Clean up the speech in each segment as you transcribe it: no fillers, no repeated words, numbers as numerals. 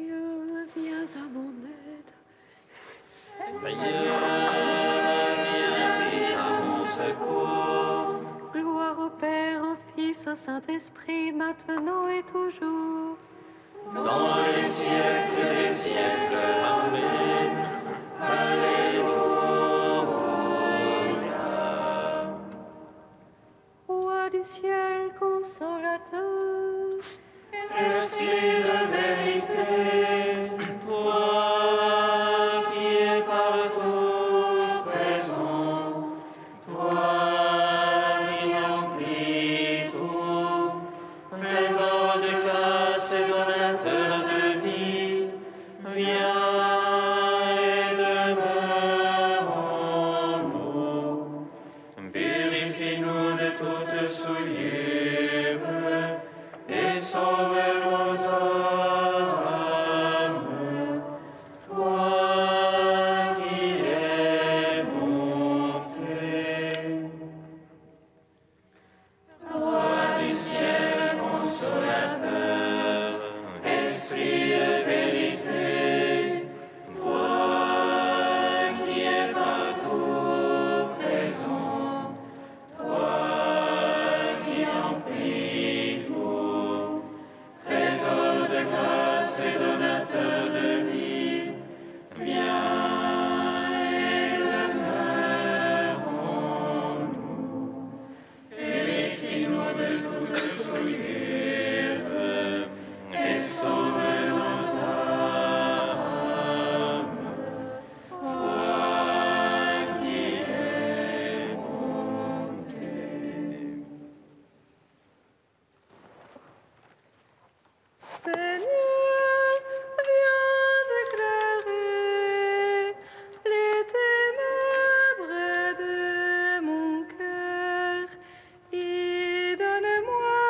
Dieu, viens à mon aide. Seigneur, viens vite à mon secours. Gloire au Père, au Fils, au Saint-Esprit, maintenant et toujours. Dans les siècles des siècles. Amen. Alléluia. Roi du ciel, consolateur, Esprit de vérité, toi qui es partout présent, toi qui remplis tout, trésor de grâce et donateur de vie, viens et demeure en nous. Purifie-nous de toute souillure et sauve nos âmes, toi qui es monté. Roi du ciel, consolateur, esprit de vérité, toi qui es partout présent, toi qui remplis tout, trésor de grâce et donateur de vie, viens et demeure en nous. Purifie-nous de toute souillure et sauve nos âmes, toi qui es monté. Seigneur, viens éclairer les ténèbres de mon cœur et donne-moi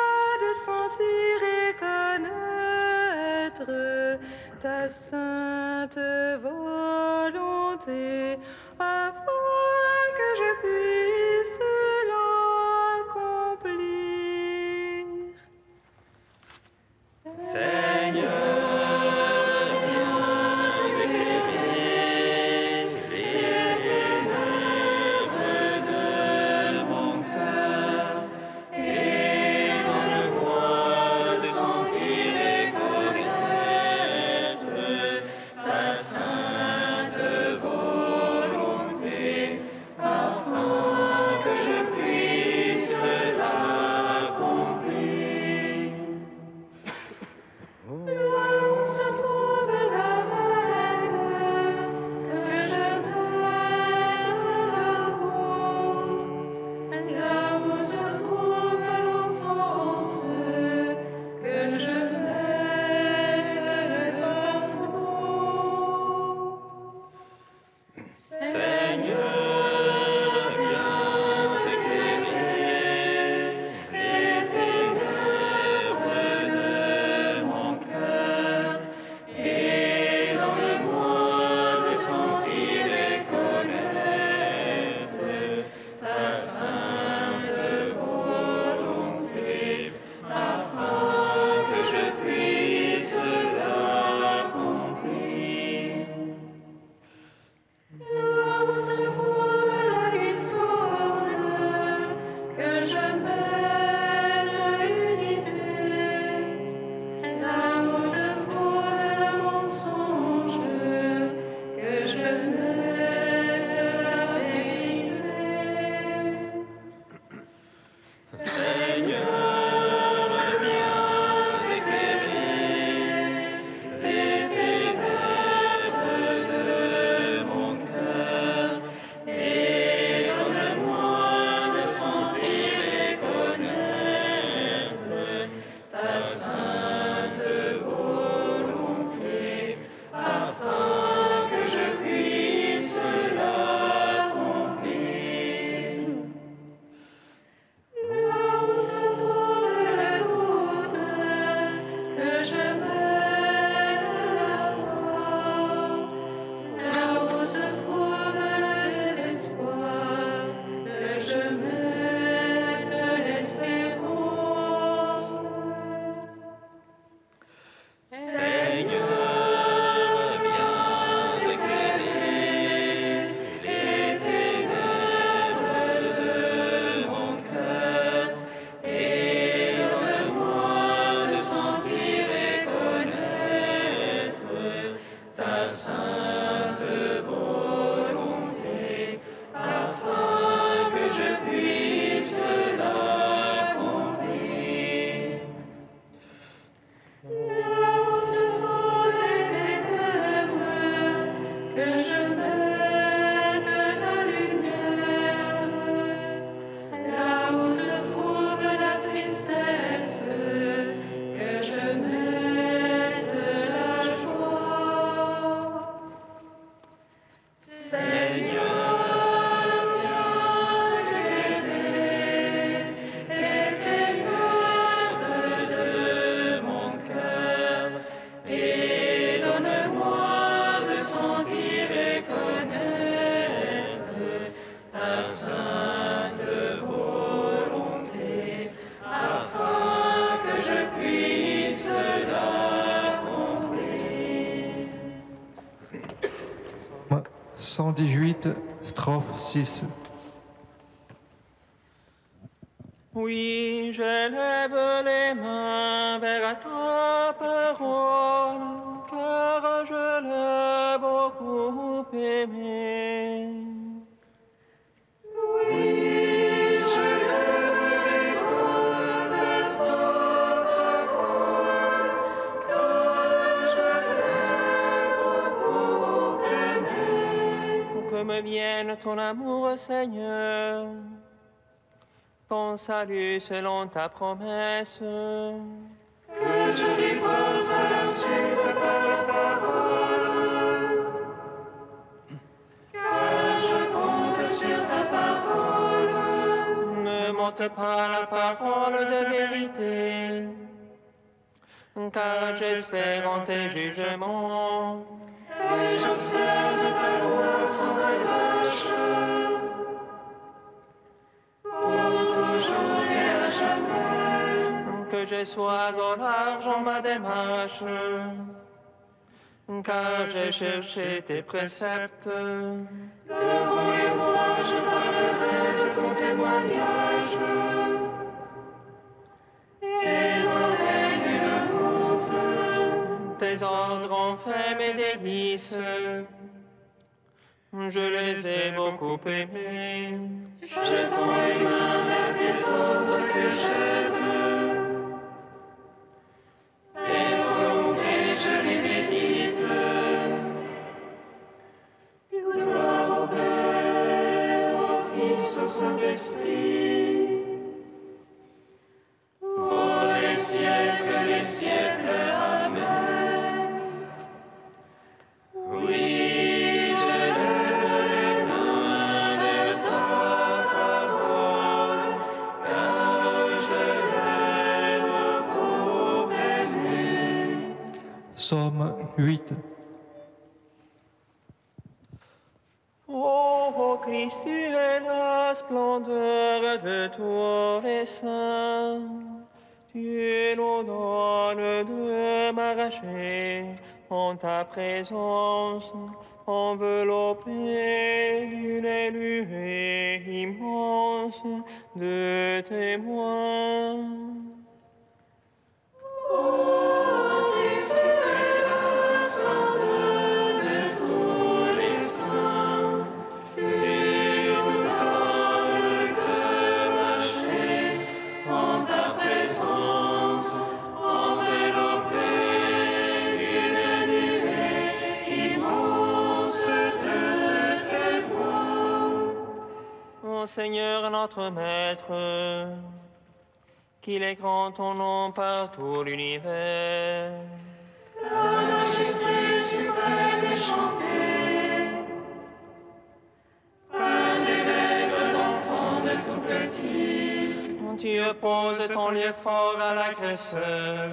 de sentir et connaître ta sainte volonté afin que je puisse l'accomplir. Seigneur, viens éclairer les ténèbres de mon cœur et donne-moi de sentir et connaître ta sainte volonté 118, strophe 6. Oui, j'élève les mains vers ta parole, car je l'ai beaucoup aimé. Que me vienne ton amour, Seigneur, ton salut selon ta promesse. Que je riposte à l'insulte par la parole, car je compte sur ta parole. Ne monte pas la parole de vérité, car j'espère en tes jugements. Et j'observe ta loi sans relâche, pour toujours et à jamais. Que je sois au large en ma démarche, car j'ai cherché tes préceptes. Devant les rois, je parlerai de ton témoignage, et n'aurai nulle honte. Tes ordres ont fait mes délices, je les ai beaucoup aimés. Je tends les mains vers tes ordres que j'aime. Tes volontés, je les médite. Gloire au Père, au Fils, au Saint-Esprit, pour les siècles des siècles. Amen. Oui, je lève les mains vers ta parole, car je l'ai beaucoup aimé. Psaume 8. Ô Christ, tu es la splendeur de tous les saints. Tu nous donnes de marcher en ta présence, enveloppé d'une nuée immense de témoins. Christ, tu es la splendeur de tous les saints. Tu nous donnes de marcher en ta présence, enveloppé d'une nuée immense de témoins. Ô Seigneur notre Maître, qu'il est grand ton nom par tout l'univers. Ta majesté suprême est chantée par des lèvres d'enfants de tout petit. Tu opposes ton lieu fort à l'agresseur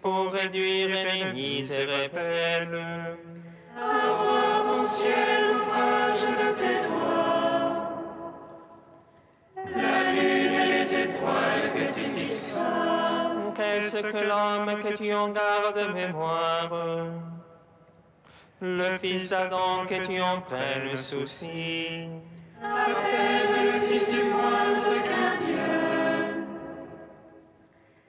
pour réduire ennemis et rebelles. À voir ton ciel, ouvrage de tes doigts, la lune et les étoiles que tu fixas. Qu'est-ce que l'homme que tu en gardes mémoire, le fils d'Adam que tu en prennes souci. À peine le fis-tu moindre qu'un Dieu,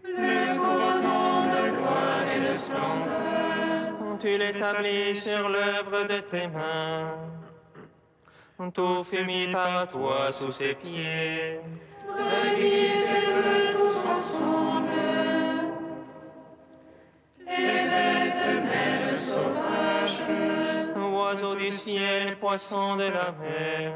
le couronnement de gloire et de splendeur. Tu l'établis sur l'œuvre de tes mains. Tout fut mis par toi sous ses pieds. Brebis et bœufs tous ensemble, les bêtes mêmes sauvages, Oiseaux du ciel et poissons de la mer,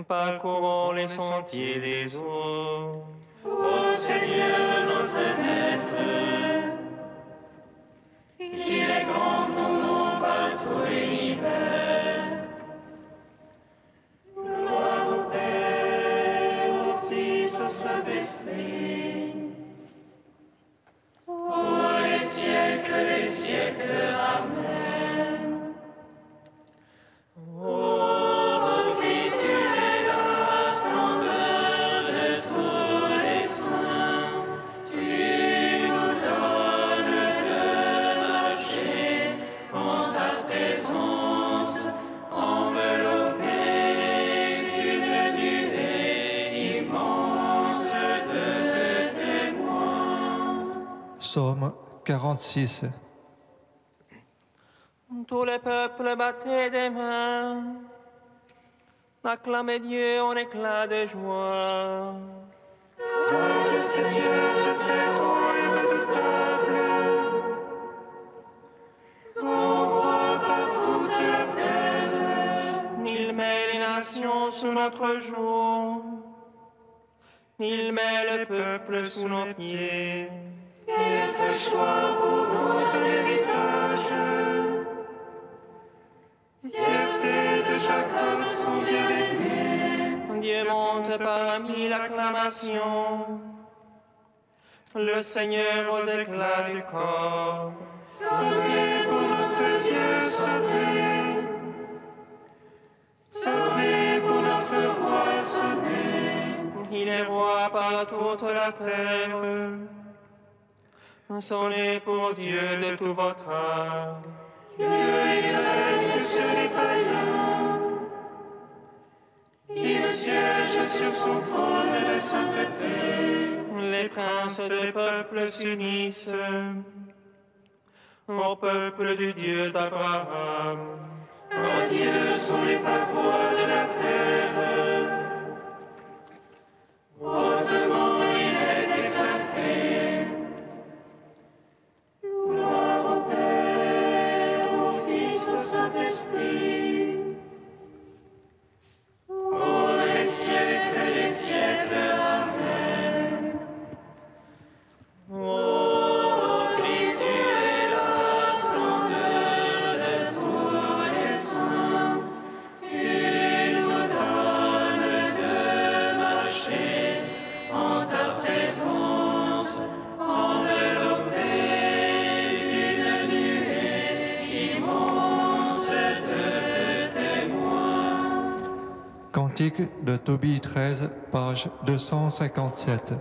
parcourons les sentiers des eaux. ô Seigneur notre Maître, qu'il est grand ton nom par tout l'univers. Gloire au Père, au Fils, au Saint-Esprit, pour les siècles des siècles. Amen. Ô Christ, tu es la splendeur de tous les saints. Tu nous donnes de marcher en ta présence. Psaume 46. Tous les peuples battaient des mains, acclamez Dieu en éclat de joie. Car le Seigneur de tes rois est redoutable. Grand roi par toute la terre. Il met les nations sous notre joug, il met le peuple sous nos pieds. Il fait choix pour nous un héritage. Fierté de Jacob, son bien-aimé. Dieu monte parmi l'acclamation, le Seigneur aux éclats du corps. Sonnez pour notre Dieu, sonnez. Sonnez pour notre roi, sonnez. Il est roi par toute la terre. Sonnez pour Dieu de tout votre âme. Dieu, il règne sur les païens. Il siège sur son trône de sainteté. Les princes des peuples s'unissent au peuple du Dieu d'Abraham. Oh Dieu sont les pavois de la terre. Hautement il est exalté. Gloire au Père, au Fils, au Saint-Esprit. Ô les siècles des siècles, Amen. Ô Christ, tu es la splendeur de tous les saints. Tu nous donnes de marcher en ta présence, enveloppés d'une nuée immense de témoins. Cantique de Tobie 13, page 257.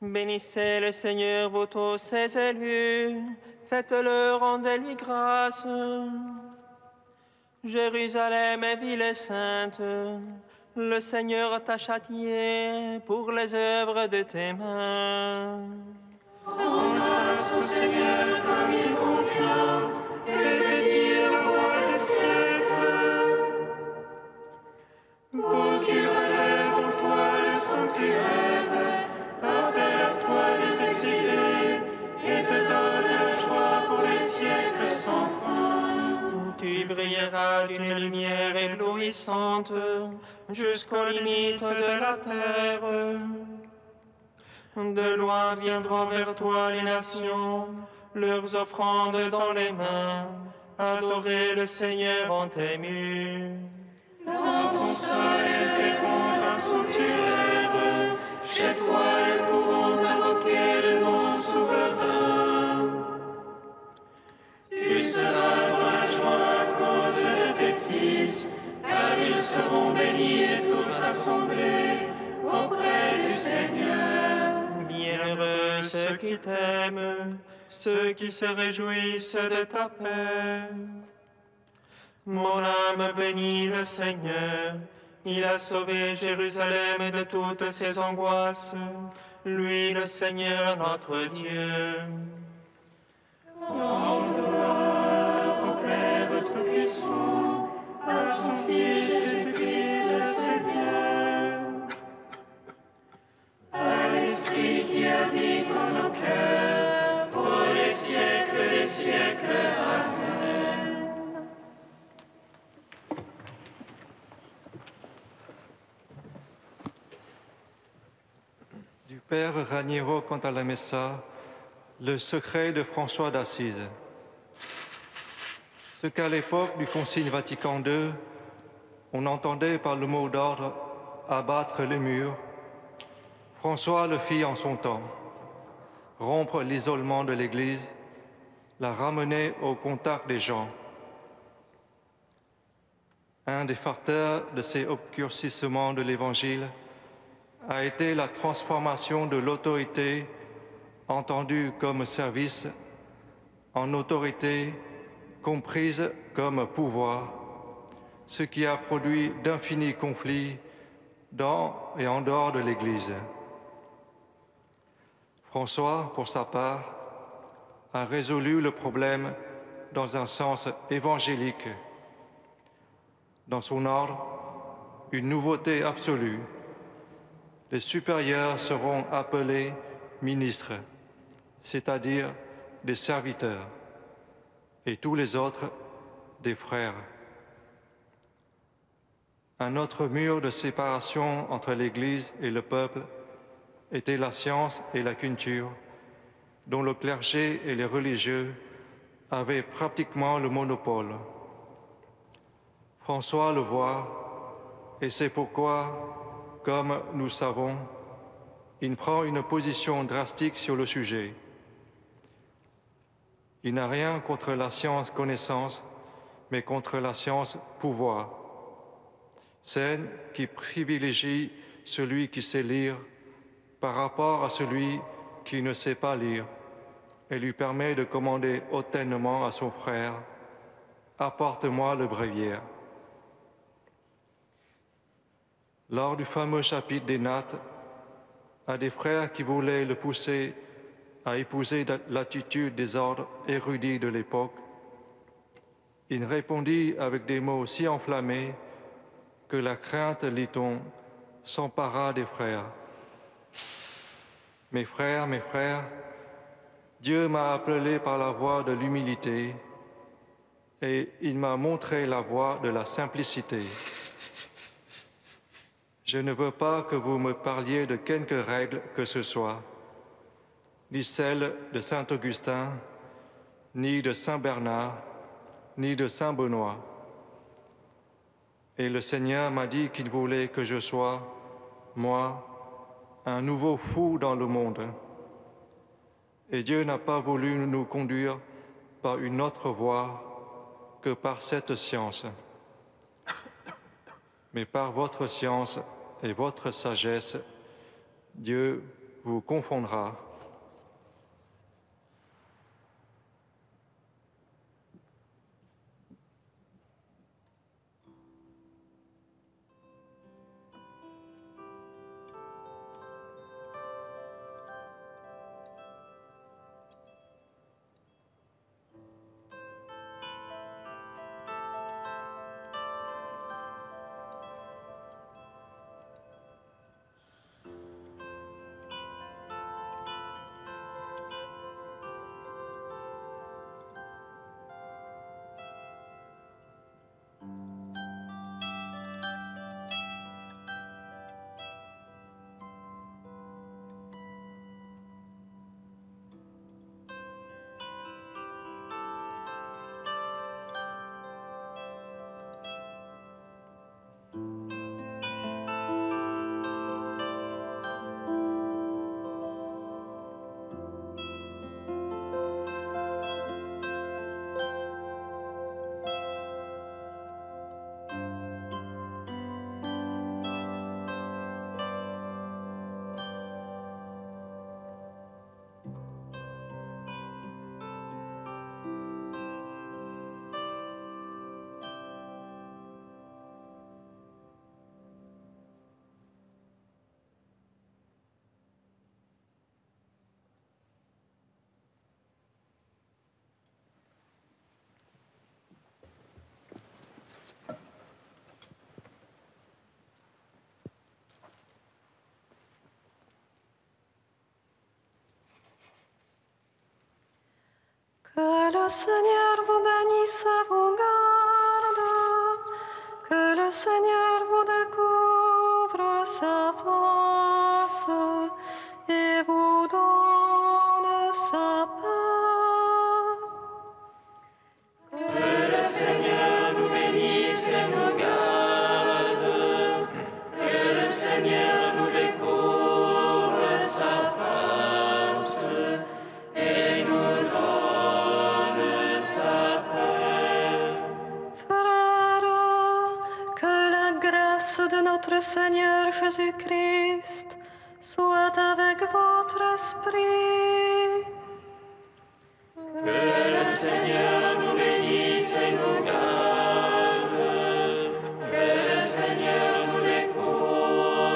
Bénissez le Seigneur, vous tous ses élus, faites-le, rendez-lui grâce. Jérusalem est ville et sainte, le Seigneur t'a châtié pour les œuvres de tes mains. Rends grâce au Seigneur comme il convient, et bénis le roi des siècles. Pour qu'il relève en toi le sanctuaire, appelle à toi les exilés, et te donne la joie pour les siècles sans fin. Tu brilleras d'une lumière éblouissante jusqu'aux limites de la terre. De loin viendront vers toi les nations, leurs offrandes dans les mains, adorer le Seigneur en tes murs. Dans ton sol élèveront un sanctuaire, chez toi ils pourront invoquer le nom souverain. Tu seras dans la joie à cause de tes fils, car ils seront bénis et tous rassemblés auprès du Seigneur. Bienheureux ceux qui t'aiment, ceux qui se réjouissent de ta paix. Mon âme bénit le Seigneur, il a sauvé Jérusalem de toutes ses angoisses, lui le Seigneur notre Dieu. En gloire au Père Tout-Puissant, à son Fils Jésus-Christ le Seigneur, à l'Esprit qui habite en nos cœurs, pour les siècles des siècles. Amen. Du Père Raniero quant à la Messa, le secret de François d'Assise. Ce qu'à l'époque du Concile Vatican II, on entendait par le mot d'ordre abattre les murs, François le fit en son temps. Rompre l'isolement de l'Église, la ramener au contact des gens. Un des facteurs de ces obscurcissements de l'Évangile a été la transformation de l'autorité entendue comme service en autorité comprise comme pouvoir, ce qui a produit d'infinis conflits dans et en dehors de l'Église. François, pour sa part, a résolu le problème dans un sens évangélique. Dans son ordre, une nouveauté absolue. Les supérieurs seront appelés ministres, c'est-à-dire des serviteurs, et tous les autres des frères. Un autre mur de séparation entre l'Église et le peuple était la science et la culture, dont le clergé et les religieux avaient pratiquement le monopole. François le voit, et c'est pourquoi, comme nous savons, il prend une position drastique sur le sujet. Il n'a rien contre la science connaissance, mais contre la science pouvoir, celle qui privilégie celui qui sait lire par rapport à celui qui ne sait pas lire et lui permet de commander hautainement à son frère « Apporte-moi le bréviaire ». Lors du fameux chapitre des Nattes, à des frères qui voulaient le pousser à épouser l'attitude des ordres érudits de l'époque, il répondit avec des mots si enflammés que la crainte, lit-on, s'empara des frères. Mes frères, Dieu m'a appelé par la voie de l'humilité et il m'a montré la voie de la simplicité. Je ne veux pas que vous me parliez de quelque règle que ce soit, ni celle de saint Augustin, ni de saint Bernard, ni de saint Benoît. Et le Seigneur m'a dit qu'il voulait que je sois, moi, un nouveau fou dans le monde. Et Dieu n'a pas voulu nous conduire par une autre voie que par cette science. Mais par votre science et votre sagesse, Dieu vous confondra. Que le Seigneur vous bénisse et vous garde, que le Seigneur vous découvre sa face et vous donne sa paix. Que le Seigneur nous bénisse et nous garde, que le Seigneur nous découvre sa face et nous donne sa paix. Frères, que la grâce de notre Seigneur Jésus-Christ soit avec votre esprit. Que le Seigneur nous bénisse et nous garde, que le Seigneur nous découvre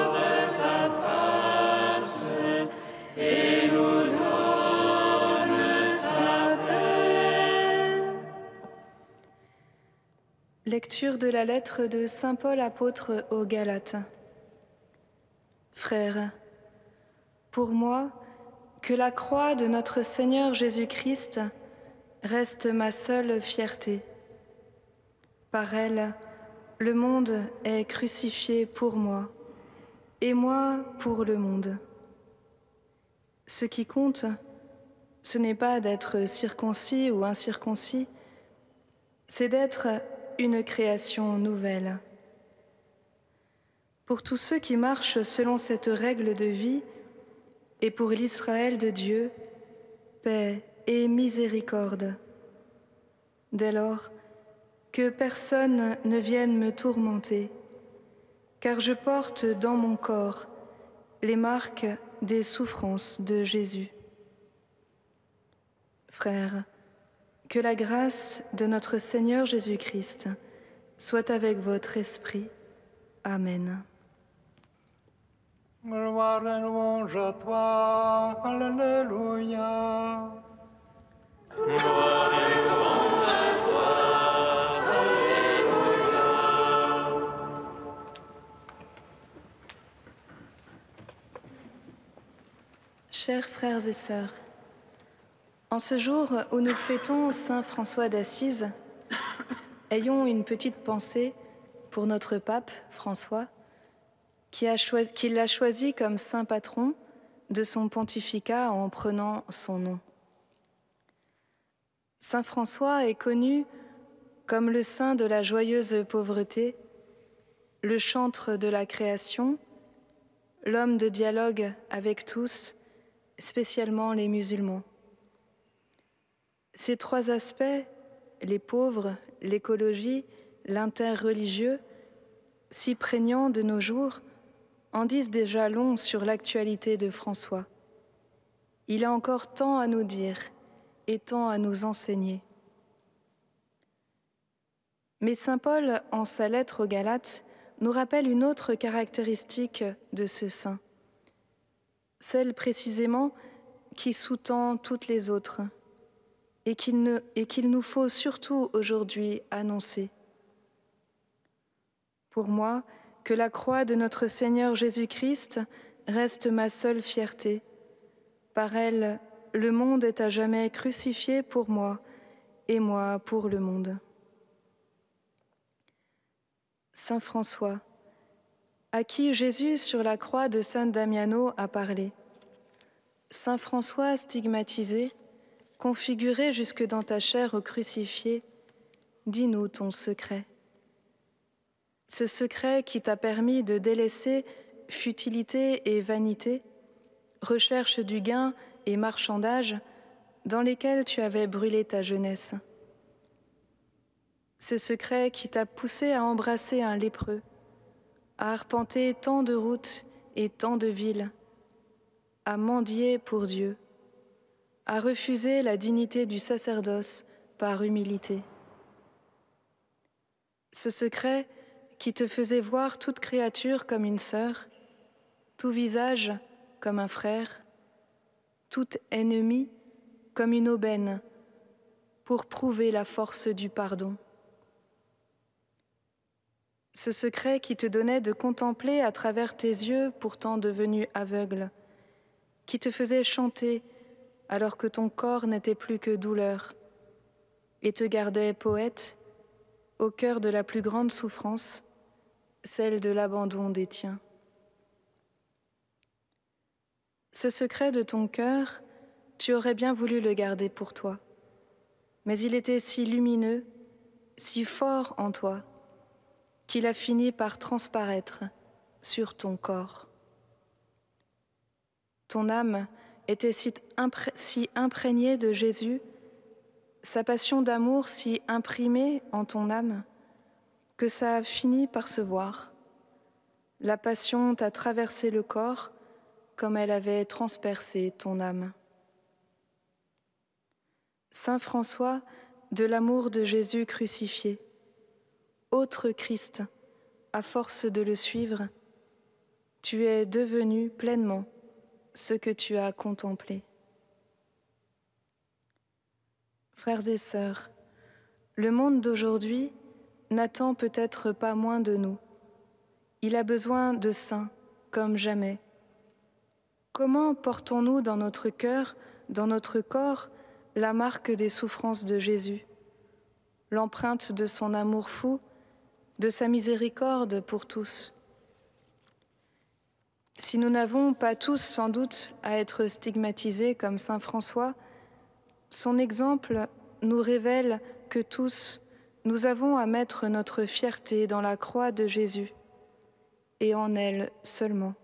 Lecture de la lettre de Saint Paul apôtre aux Galates. Frères, pour moi, que la croix de notre Seigneur Jésus-Christ reste ma seule fierté. Par elle, le monde est crucifié pour moi, et moi pour le monde. Ce qui compte, ce n'est pas d'être circoncis ou incirconcis, c'est d'être une création nouvelle. Pour tous ceux qui marchent selon cette règle de vie, et pour l'Israël de Dieu, paix et miséricorde. Dès lors, que personne ne vienne me tourmenter, car je porte dans mon corps les marques des souffrances de Jésus. Frères, que la grâce de notre Seigneur Jésus-Christ soit avec votre esprit. Amen. Gloire et louange à toi, Alléluia. Gloire et louange à toi, Alléluia. Chers frères et sœurs, en ce jour où nous fêtons Saint François d'Assise, ayons une petite pensée pour notre pape François, qui l'a choisi comme saint patron de son pontificat en prenant son nom. Saint François est connu comme le saint de la joyeuse pauvreté, le chantre de la création, l'homme de dialogue avec tous, spécialement les musulmans. Ces trois aspects, les pauvres, l'écologie, l'interreligieux, si prégnants de nos jours, en disent déjà long sur l'actualité de François. Il a encore tant à nous dire et tant à nous enseigner. Mais saint Paul, en sa lettre aux Galates, nous rappelle une autre caractéristique de ce saint, celle précisément qui sous-tend toutes les autres, et qu'il nous faut surtout aujourd'hui annoncer. Pour moi, que la croix de notre Seigneur Jésus-Christ reste ma seule fierté. Par elle, le monde est à jamais crucifié pour moi, et moi pour le monde. Saint François, à qui Jésus sur la croix de San Damiano a parlé. Saint François stigmatisé, configuré jusque dans ta chair au crucifié, dis-nous ton secret. Ce secret qui t'a permis de délaisser futilité et vanité, recherche du gain et marchandage dans lesquels tu avais brûlé ta jeunesse. Ce secret qui t'a poussé à embrasser un lépreux, à arpenter tant de routes et tant de villes, à mendier pour Dieu, à refuser la dignité du sacerdoce par humilité. Ce secret qui te faisait voir toute créature comme une sœur, tout visage comme un frère, tout ennemi comme une aubaine, pour prouver la force du pardon. Ce secret qui te donnait de contempler à travers tes yeux pourtant devenus aveugles, qui te faisait chanter alors que ton corps n'était plus que douleur, et te gardait poète au cœur de la plus grande souffrance, celle de l'abandon des tiens. Ce secret de ton cœur, tu aurais bien voulu le garder pour toi, mais il était si lumineux, si fort en toi, qu'il a fini par transparaître sur ton corps. Ton âme était si imprégnée de Jésus, sa passion d'amour si imprimée en ton âme, que ça a fini par se voir. La passion t'a traversé le corps comme elle avait transpercé ton âme. Saint François, de l'amour de Jésus crucifié, autre Christ, à force de le suivre, tu es devenu pleinement ce que tu as contemplé. Frères et sœurs, le monde d'aujourd'hui n'attend peut-être pas moins de nous. Il a besoin de saints comme jamais. Comment portons-nous dans notre cœur, dans notre corps, la marque des souffrances de Jésus, l'empreinte de son amour fou, de sa miséricorde pour tous? Si nous n'avons pas tous sans doute à être stigmatisés comme saint François, son exemple nous révèle que tous, nous avons à mettre notre fierté dans la croix de Jésus, et en elle seulement.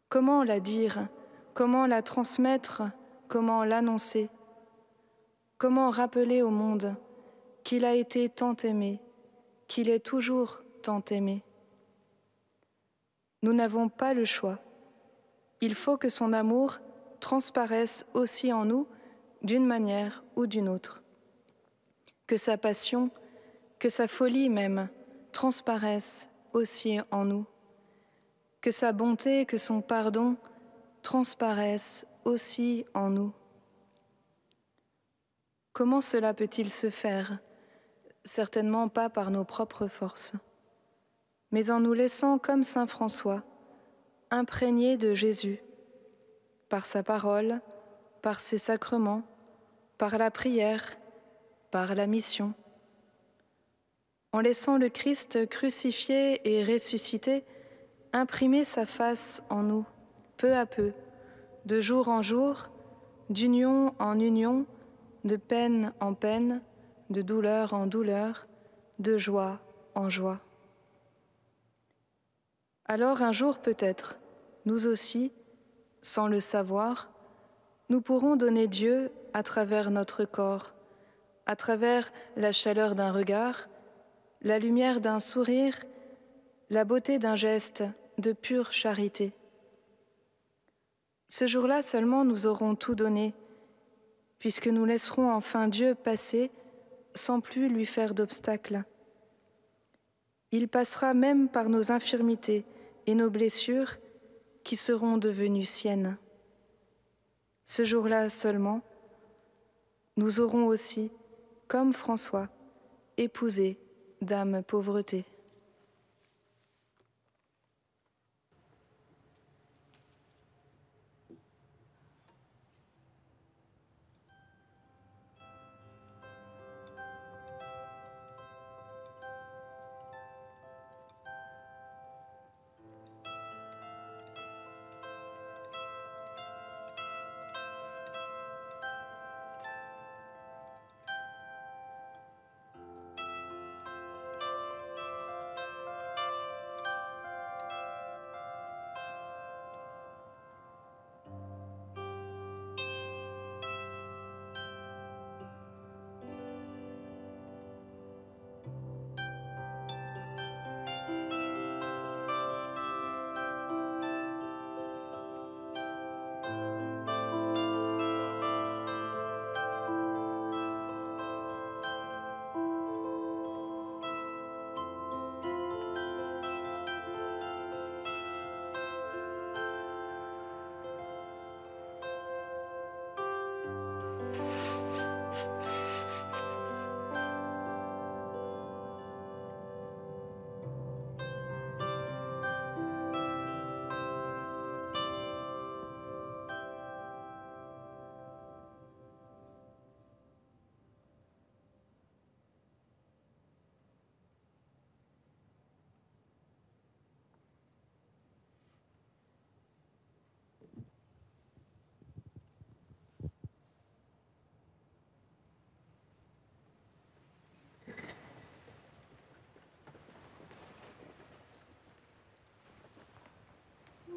Comment la dire? Comment la transmettre? Comment l'annoncer? Comment rappeler au monde qu'il a été tant aimé, qu'il est toujours tant aimé? Nous n'avons pas le choix. Il faut que son amour transparaisse aussi en nous d'une manière ou d'une autre. Que sa passion, que sa folie même, transparaissent aussi en nous. Que sa bonté, que son pardon transparaissent aussi en nous. Comment cela peut-il se faire? Certainement pas par nos propres forces, mais en nous laissant, comme saint François, imprégnés de Jésus, par sa parole, par ses sacrements, par la prière, par la mission. En laissant le Christ crucifié et ressuscité imprimer sa face en nous, peu à peu, de jour en jour, d'union en union, de peine en peine, de douleur en douleur, de joie en joie. Alors un jour peut-être, nous aussi, sans le savoir, nous pourrons donner Dieu à travers notre corps, à travers la chaleur d'un regard, la lumière d'un sourire, la beauté d'un geste de pure charité. Ce jour-là seulement nous aurons tout donné, puisque nous laisserons enfin Dieu passer sans plus lui faire d'obstacle. Il passera même par nos infirmités et nos blessures qui seront devenues siennes. Ce jour-là seulement, nous aurons aussi, comme François, épousé d'âme pauvreté.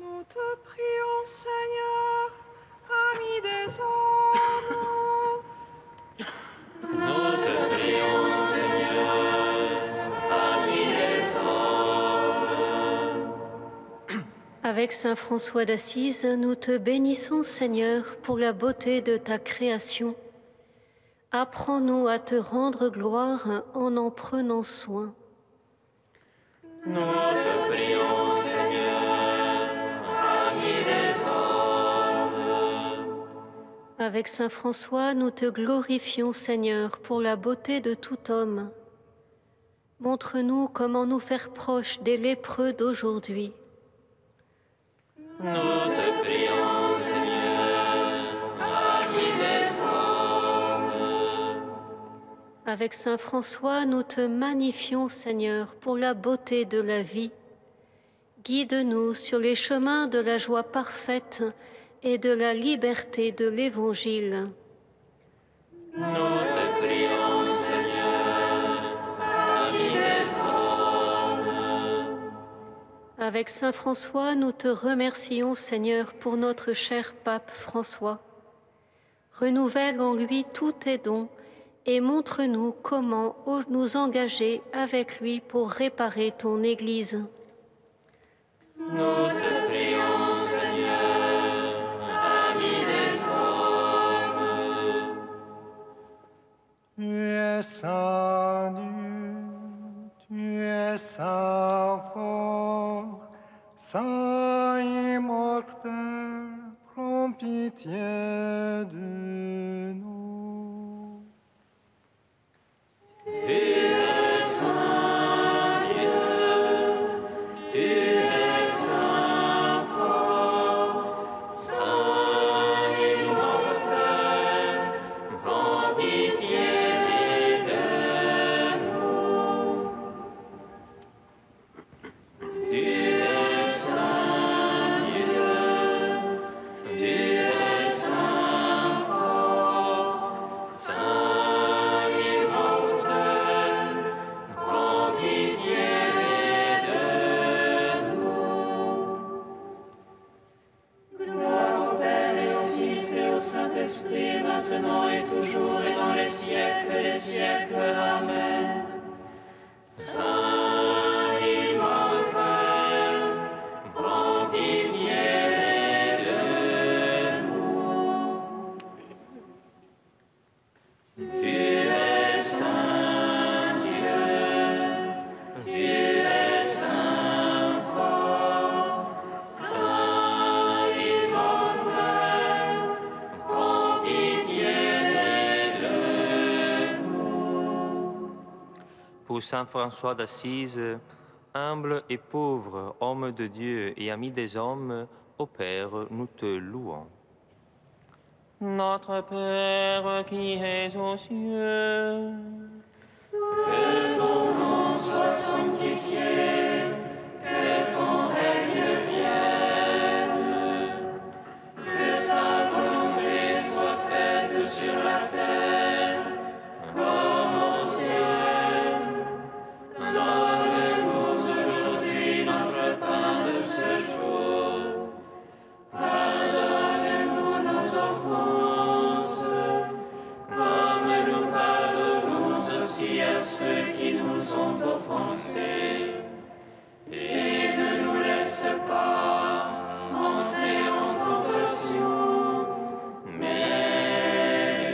Nous te prions, Seigneur, ami des hommes. Nous te prions, Seigneur, ami des hommes. Avec saint François d'Assise, nous te bénissons, Seigneur, pour la beauté de ta création. Apprends-nous à te rendre gloire en prenant soin. Nous te prions, Seigneur, ami des hommes. Avec saint François, nous te glorifions, Seigneur, pour la beauté de tout homme. Montre-nous comment nous faire proches des lépreux d'aujourd'hui. Nous te prions, Seigneur, ami des hommes. Avec Saint François, nous te magnifions, Seigneur, pour la beauté de la vie. Guide-nous sur les chemins de la joie parfaite et de la liberté de l'Évangile. Nous te prions, Seigneur, ami des hommes. Avec Saint François, nous te remercions, Seigneur, pour notre cher pape François. Renouvelle en lui tous tes dons et montre-nous comment nous engager avec lui pour réparer ton Église. Nous te prions, Seigneur, ami des hommes. Tu es saint Dieu, tu es saint fort, saint immortel, prends pitié de nous. Tu es saint Dieu, tu es saint fort, saint immortel, prends pitié de nous. Tu es saint Dieu, tu es saint fort, saint immortel, prends pitié de nous. Gloire au Père et au Fils et au Saint-Esprit, maintenant et toujours et dans les siècles des siècles. Amen. Saint immortel, prends pitié de nous. Tu es saint Dieu, tu es saint fort, saint immortel, prends pitié de nous. Pour Saint François d'Assise, humble et pauvre, homme de Dieu et ami des hommes, ô Père, nous te louons. Notre Père qui es aux cieux, que ton nom soit sanctifié, que ton règne vienne, que ta volonté soit faite sur la terre comme au ciel. Donne-nous aujourd'hui notre pain de ce jour. Pardonne-nous nos offenses, comme nous pardonnons aussi à ceux qui nous ont offensés. Et ne nous laisse pas entrer en tentation, mais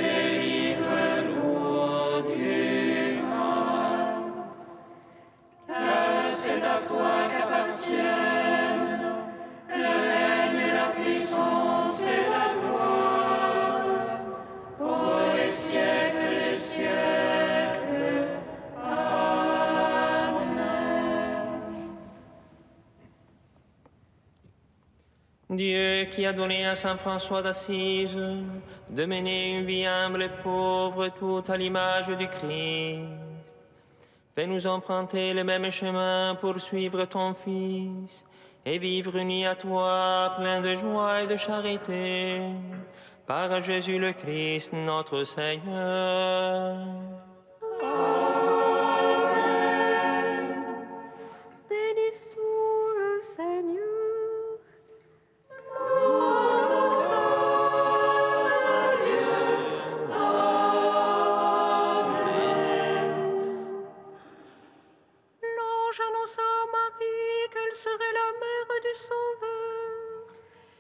délivre-nous du mal. Car c'est à toi qu'appartiennent le règne, la puissance et la gloire, pour les siècles des siècles. Amen. Dieu qui a donné à Saint François d'Assise de mener une vie humble et pauvre, tout à l'image du Christ, fais-nous emprunter le même chemin pour suivre ton Fils et vivre unis à toi, plein de joie et de charité, par Jésus le Christ, notre Seigneur. Bénissons le Seigneur. L'ange annonça à Marie qu'elle serait la mère du Sauveur.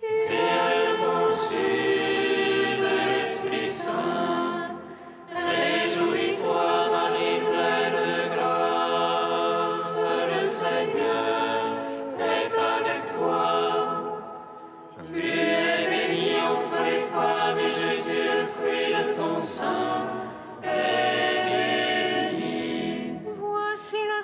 Et elle conçut de l'Esprit Saint. Réjouis-toi, Marie, pleine de grâce, le Seigneur est avec toi. Tu es bénie entre les femmes, et Jésus, le fruit de ton sein, est béni. Voici la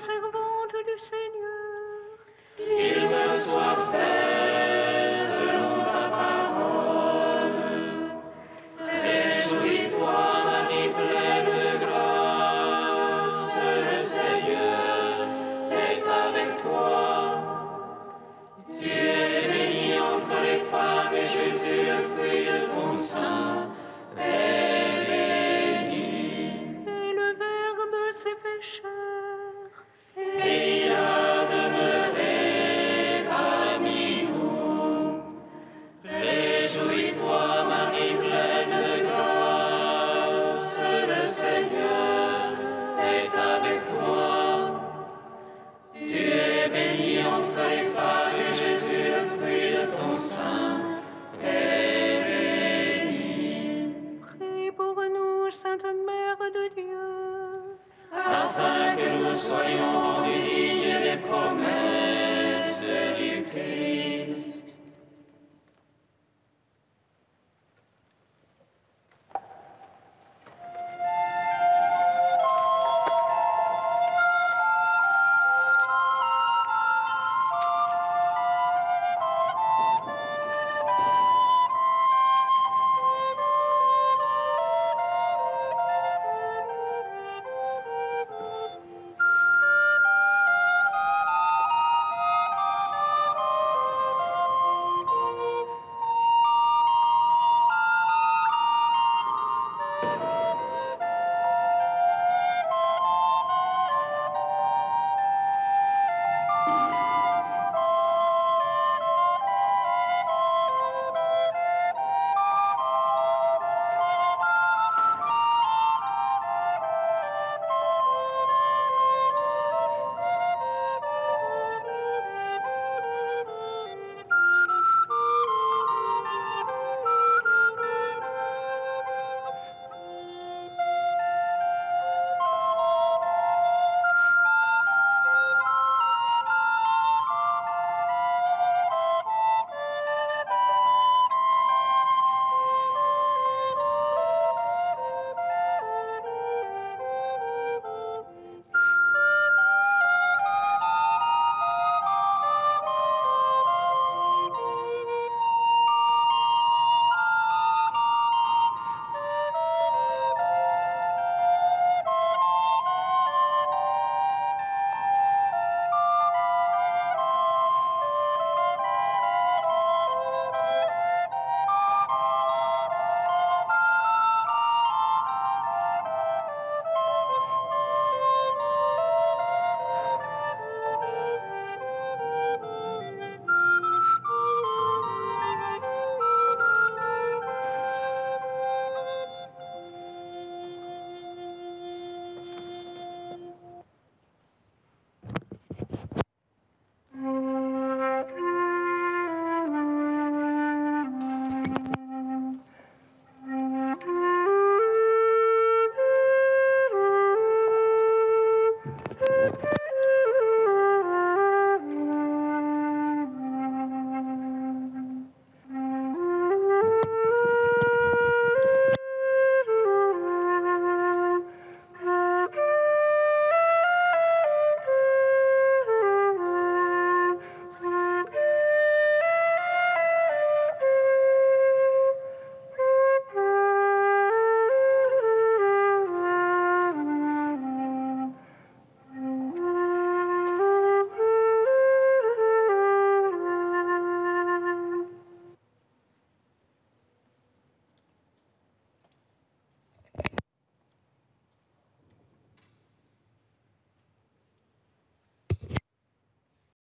les femmes.